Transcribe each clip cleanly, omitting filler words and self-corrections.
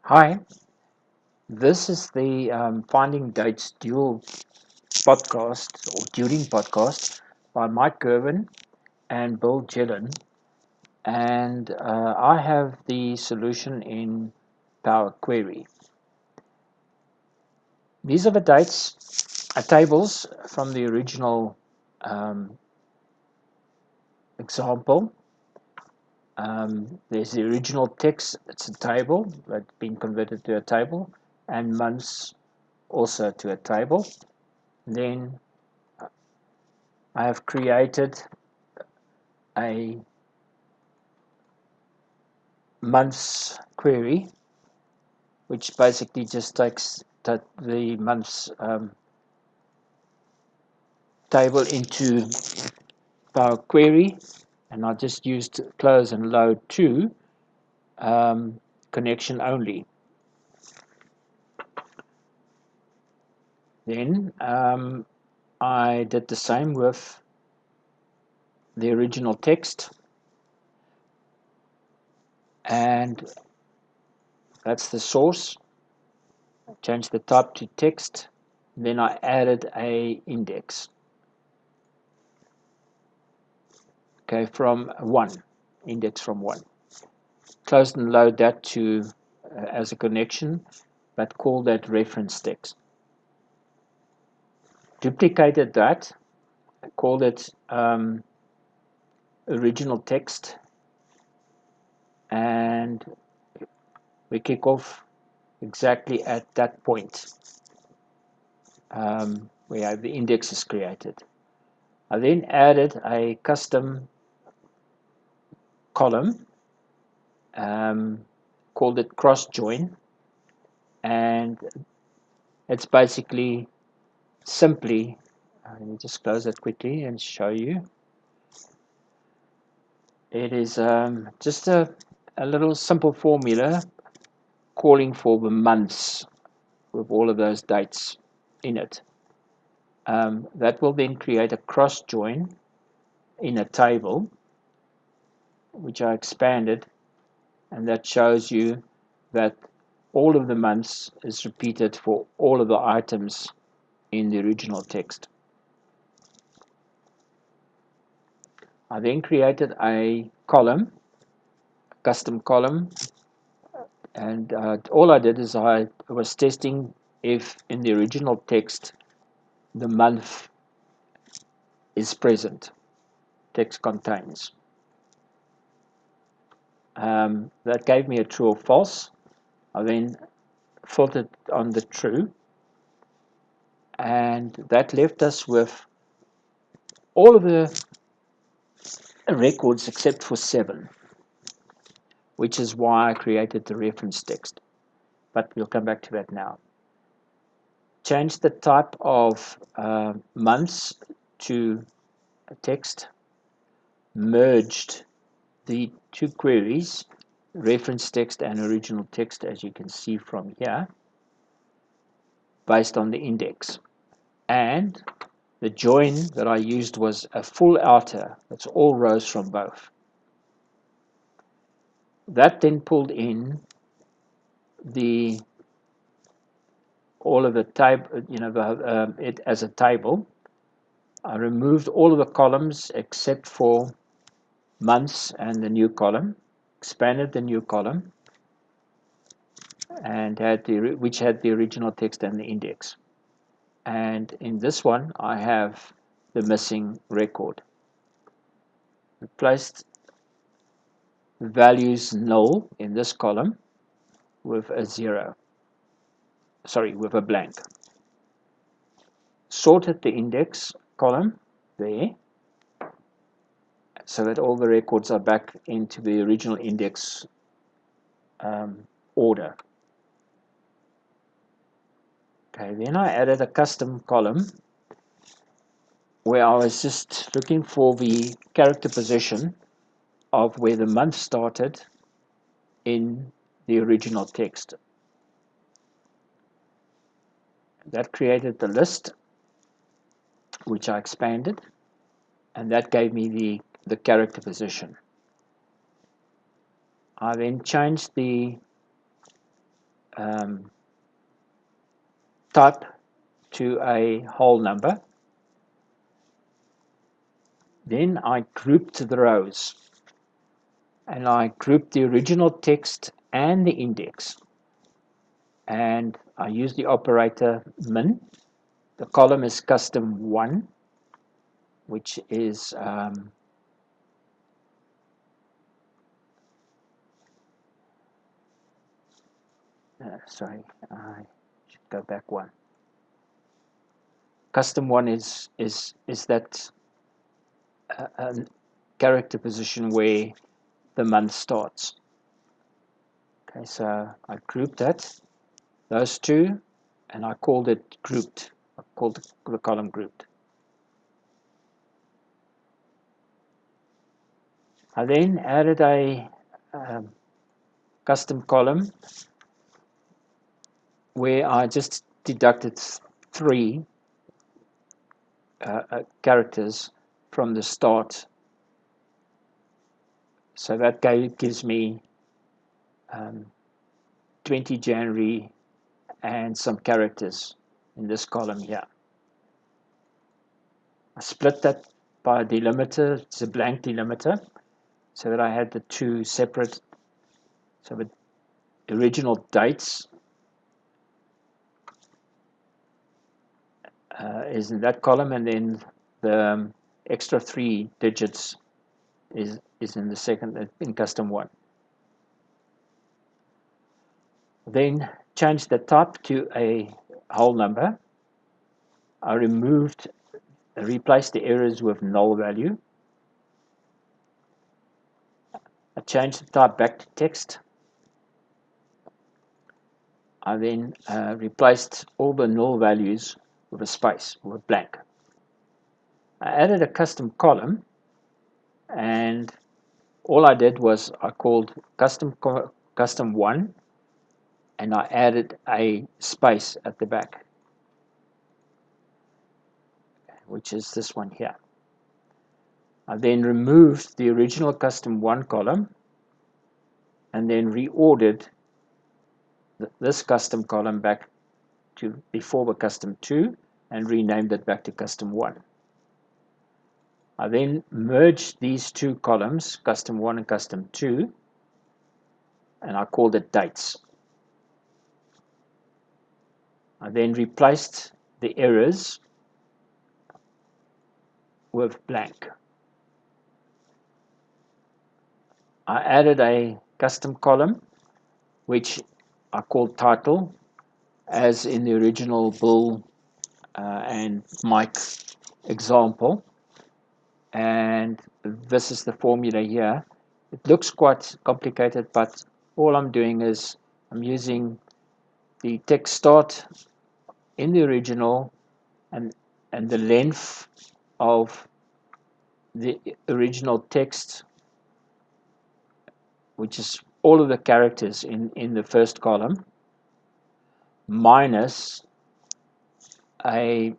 Hi, this is the Finding Dates Dual podcast or Dueling podcast by Mike Gervin and Bill Gillen. And I have the solution in Power Query. These are the dates, tables from the original example. There's the original text, it's a table that's been converted to a table, and months also to a table. Then I have created a months query, which basically just takes the months table into Power Query, and I just used close and load to connection only. Then I did the same with the original text, and that's the source. Changed the type to text. Then I added a index. Okay, from 1, index from 1. Close and load that to as a connection, but call that reference text. Duplicated that, called it original text, and we kick off exactly at that point where the index is created. I then added a custom column, called it cross join, and it's basically simply, let me just close that quickly and show you. It is just a little simple formula calling for the months with all of those dates in it. That will then create a cross join in a table, which I expanded, and that shows you that all of the months is repeated for all of the items in the original text. I then created a column, custom column, and all I did is I was testing if in the original text the month is present, text contains. That gave me a true or false. I then filtered on the true, and that left us with all of the records except for 7, which is why I created the reference text. But we'll come back to that now. Change the type of months to a text, merged the two queries, reference text and original text, as you can see from here, based on the index. And the join that I used was a full outer. That's all rows from both. That then pulled in all of the table, it as a table. I removed all of the columns except for months and the new column, expanded the new column, and which had the original text and the index. And in this one, I have the missing record. Replaced the values null in this column with a 0. Sorry, with a blank. Sorted the index column there, so that all the records are back into the original index order. Okay, then I added a custom column where I was just looking for the character position of where the month started in the original text. That created the list, which I expanded, and that gave me the character position. I then changed the type to a whole number. Then I grouped the rows, and I grouped the original text and the index, and I used the operator min. The column is custom 1, which is sorry, I should go back one. Custom 1 is that character position where the month starts. Okay, so I grouped those two, and I called it grouped. I called the column grouped. I then added a custom column where I just deducted 3 characters from the start. So that gives me 20 January and some characters in this column here. I split that by a delimiter. It's a blank delimiter, so that I had the two separate. So the original dates is in that column, and then the extra 3 digits is in the second, in custom 1. Then change the type to a whole number. I replaced the errors with null value. I changed the type back to text. I then replaced all the null values with a space, with blank. I added a custom column, and all I did was I called custom 1, and I added a space at the back, which is this one here. I then removed the original custom 1 column, and then reordered this custom column back to before the custom 2, and renamed it back to custom 1. I then merged these two columns, custom 1 and custom 2, and I called it dates. I then replaced the errors with blank. I added a custom column, which I called title, as in the original Bill and Mike example. And this is the formula here. It looks quite complicated, but all I'm doing is I'm using the text start in the original and the length of the original text, which is all of the characters in the first column, minus a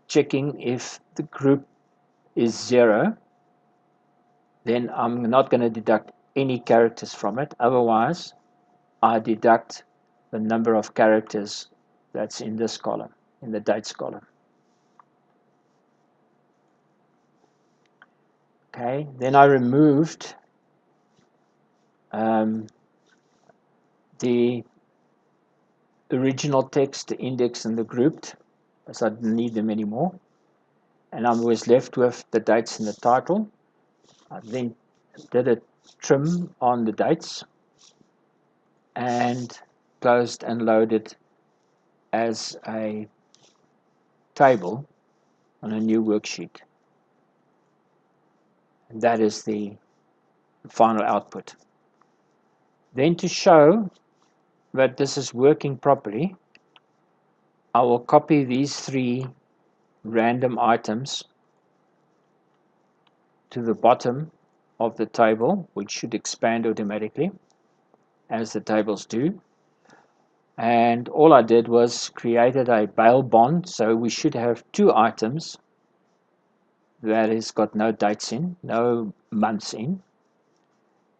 checking if the group is 0, then I'm not going to deduct any characters from it. Otherwise, I deduct the number of characters that's in this column, in the dates column. Okay, then I removed the original text, the index, and the grouped, as I didn't need them anymore. And I was left with the dates and the title. I then did a trim on the dates and closed and loaded as a table on a new worksheet. And that is the final output. Then, to show that this is working properly, I will copy these 3 random items to the bottom of the table, which should expand automatically as the tables do. And all I did was created a bail bond, so we should have 2 items that has got no dates in, no months in,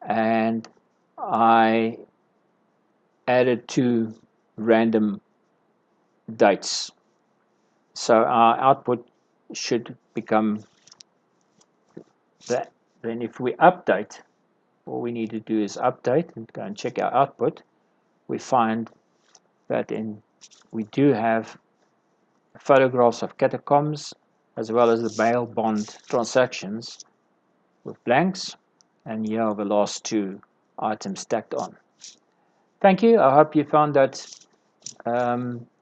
and I added 2 random dates. So our output should become that. Then if we update, all we need to do is update and go and check our output. We find that we do have photographs of catacombs as well as the bail bond transactions with blanks, and here are the last 2 items stacked on. Thank you. I hope you found that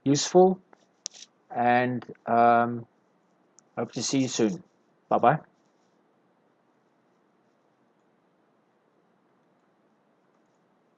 useful, and hope to see you soon. Bye bye.